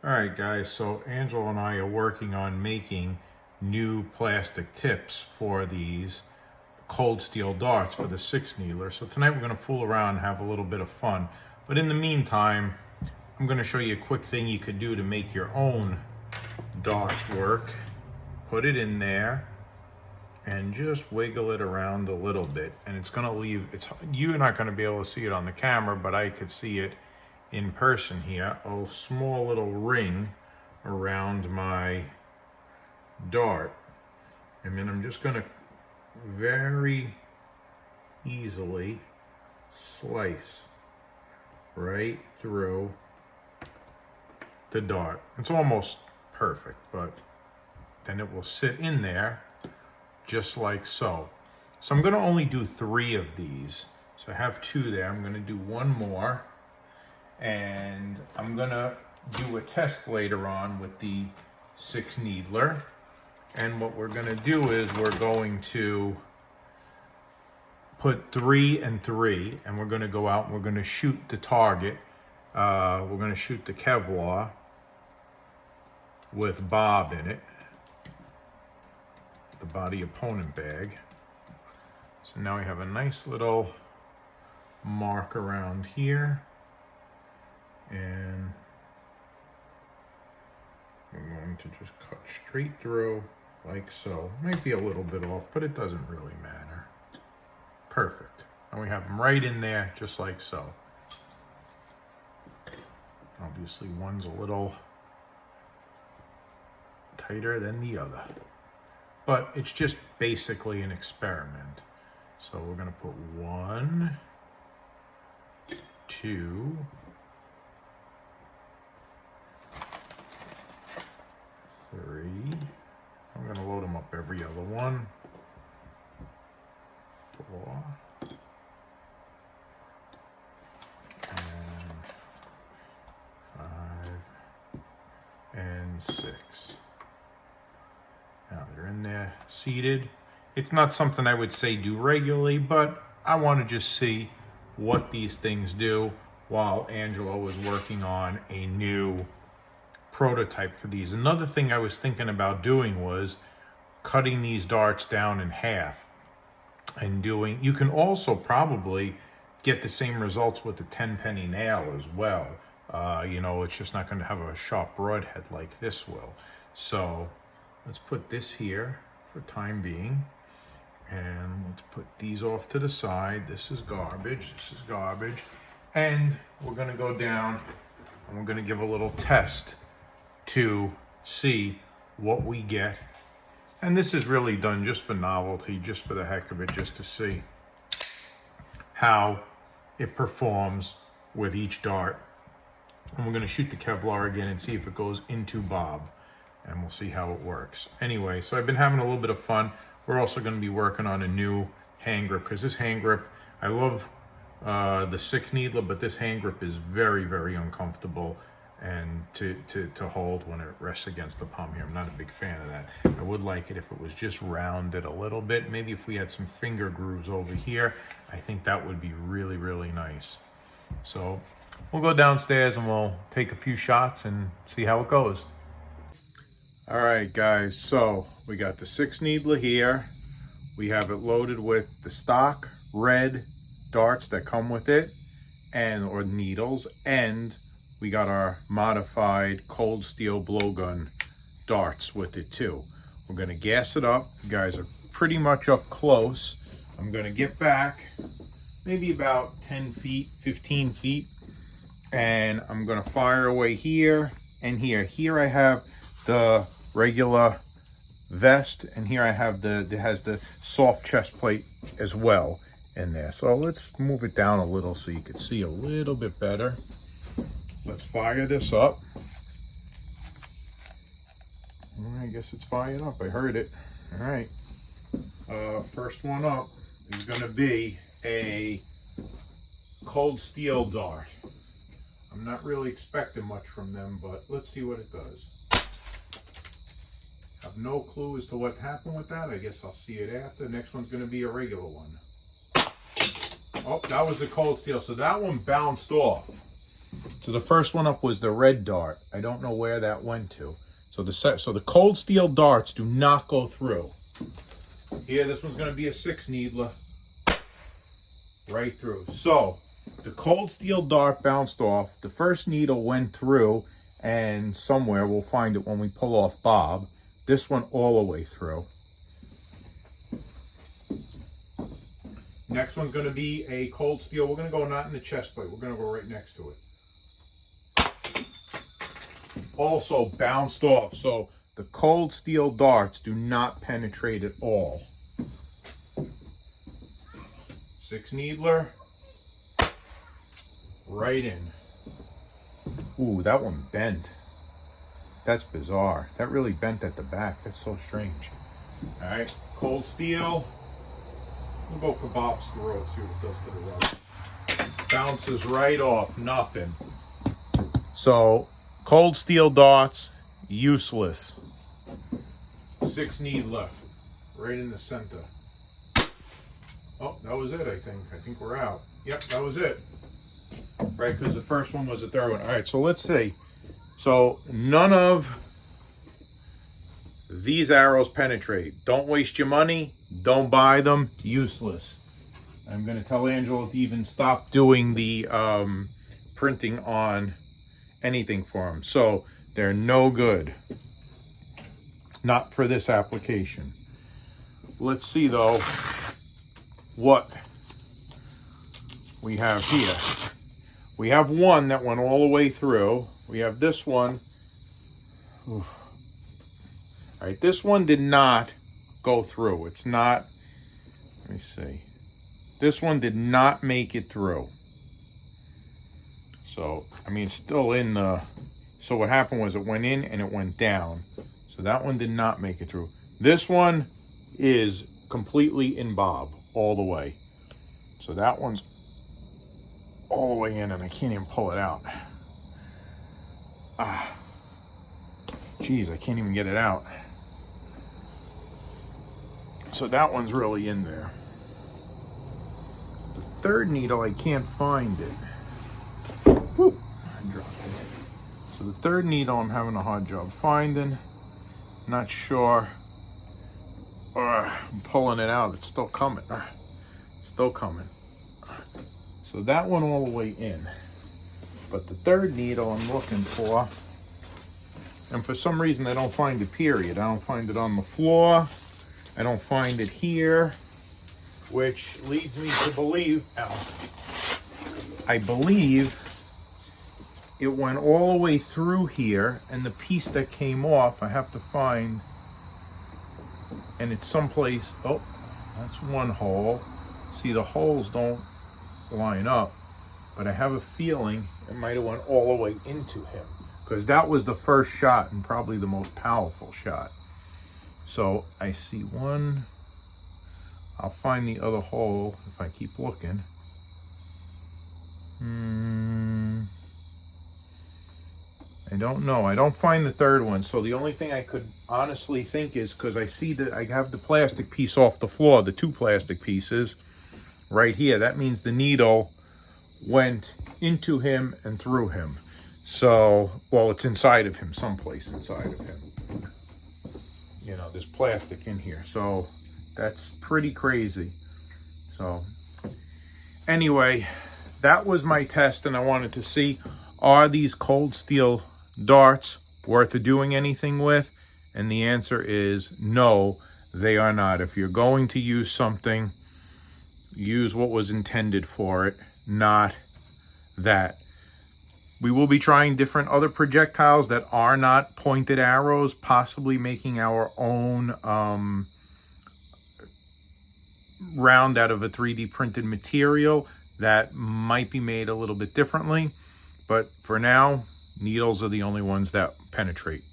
All right, guys, so Angela and I are working on making new plastic tips for these cold steel darts for the 6 needler. So tonight we're going to fool around and have a little bit of fun. But in the meantime, I'm going to show you a quick thing you could do to make your own darts work. Put it in there and just wiggle it around a little bit. And it's going to leave, you're not going to be able to see it on the camera, but I could see it in person here, a small little ring around my dart. And then I'm just going to very easily slice right through the dart. It's almost perfect, but then it will sit in there just like so. So I'm going to only do 3 of these. So I have 2 there. I'm going to do 1 more. And I'm gonna do a test later on with the 6 needler. And what we're gonna do is we're going to put 3 and 3, and we're gonna go out and we're gonna shoot the target. We're gonna shoot the Kevlar with Bob in it, the body opponent bag. So now we have a nice little mark around here. And we're going to just cut straight through like so. Might be a little bit off, but it doesn't really matter. Perfect. And we have them right in there just like so. Obviously one's a little tighter than the other, but it's just basically an experiment. So we're going to put 1, 2, 3. I'm going to load them up every other one. 4. And 5. And 6. Now they're in there seated. It's not something I would say do regularly, but I want to just see what these things do while Angela was working on a new prototype for these. Another thing I was thinking about doing was cutting these darts down in half and doing, you can also probably get the same results with the 10-penny nail as well. You know, it's just not going to have a sharp broadhead like this will. So let's put this here for time being, and let's put these off to the side. This is garbage, this is garbage. And we're going to go down and we're going to give a little test to see what we get. And this is really done just for novelty, just for the heck of it, just to see how it performs with each dart. And we're going to shoot the Kevlar again and see if it goes into Bob, and we'll see how it works. Anyway, so I've been having a little bit of fun. We're also going to be working on a new hand grip, because this hand grip, I love the 6 needler, but this hand grip is very, very uncomfortable and to hold when it rests against the palm here. I'm not a big fan of that. I would like it if it was just rounded a little bit. Maybe if we had some finger grooves over here, I think that would be really, really nice. So we'll go downstairs and we'll take a few shots and see how it goes. All right, guys, so we got the 6 needler here. We have it loaded with the stock red darts that come with it, or needles, and we got our modified cold steel blowgun darts with it too. We're gonna gas it up. You guys are pretty much up close. I'm gonna get back maybe about 10 feet, 15 feet, and I'm gonna fire away here and here. Here I have the regular vest, and here I have it has the soft chest plate as well in there. So let's move it down a little so you can see a little bit better. Let's fire this up. I guess it's fired up. I heard it. All right. First one up is going to be a cold steel dart. I'm not really expecting much from them, but let's see what it does. Have no clue as to what happened with that. I guess I'll see it after. Next one's going to be a regular one. Oh, that was the cold steel. So that one bounced off. So So the first one up was the red dart. I don't know where that went to. So the cold steel darts do not go through. Here, this one's going to be a 6 needler. Right through. So the cold steel dart bounced off. The first needle went through, and somewhere we'll find it when we pull off Bob. This one all the way through. Next one's going to be a cold steel. We're going to go not in the chest plate. We're going to go right next to it. Also bounced off. So the cold steel darts do not penetrate at all. 6 needler. Right in. Ooh, that one bent. That's bizarre. That really bent at the back. That's so strange. All right, cold steel. We'll go for Bob's throat, see what it does to the rubber. Bounces right off, nothing. So, cold steel darts, useless. 6 needler, right in the center. Oh, that was it, I think. I think we're out. Yep, that was it. Right, because the first one was the third one. All right, so let's see. So, none of these arrows penetrate. Don't waste your money. Don't buy them. Useless. I'm going to tell Angela to even stop doing the printing on anything for them. So they're no good. Not for this application. Let's see, though, what we have here. We have one that went all the way through. We have this one. Oof. All right, this one did not go through. It's not, let me see. This one did not make it through. So, I mean, it's still in the, so what happened was it went in and it went down. So that one did not make it through. This one is completely in Bob all the way. So that one's all the way in and I can't even pull it out. Geez, I can't even get it out. So that one's really in there. The third needle, I can't find it. Whoop, I dropped it. So the third needle, I'm having a hard job finding. Not sure. I'm pulling it out. It's still coming. Still coming. So that one all the way in. But the third needle I'm looking for, and for some reason I don't find it, period. I don't find it on the floor. I don't find it here, which leads me to believe, I believe it went all the way through here, and the piece that came off, I have to find, and it's someplace, oh, that's one hole. See, the holes don't line up, but I have a feeling it might have went all the way into him, because that was the first shot and probably the most powerful shot. So I see one. I'll find the other hole if I keep looking. I don't know. I don't find the third one. So the only thing I could honestly think is, because I see that I have the plastic piece off the floor, the 2 plastic pieces right here. That means the needle went into him and through him. So, well, it's inside of him, someplace inside of him. You know, there's plastic in here. So that's pretty crazy. So anyway, that was my test, and I wanted to see, are these cold steel darts worth doing anything with? And the answer is no, they are not. If you're going to use something, use what was intended for it, not that. We will be trying different other projectiles that are not pointed arrows, possibly making our own round out of a 3D printed material that might be made a little bit differently. But for now, needles are the only ones that penetrate.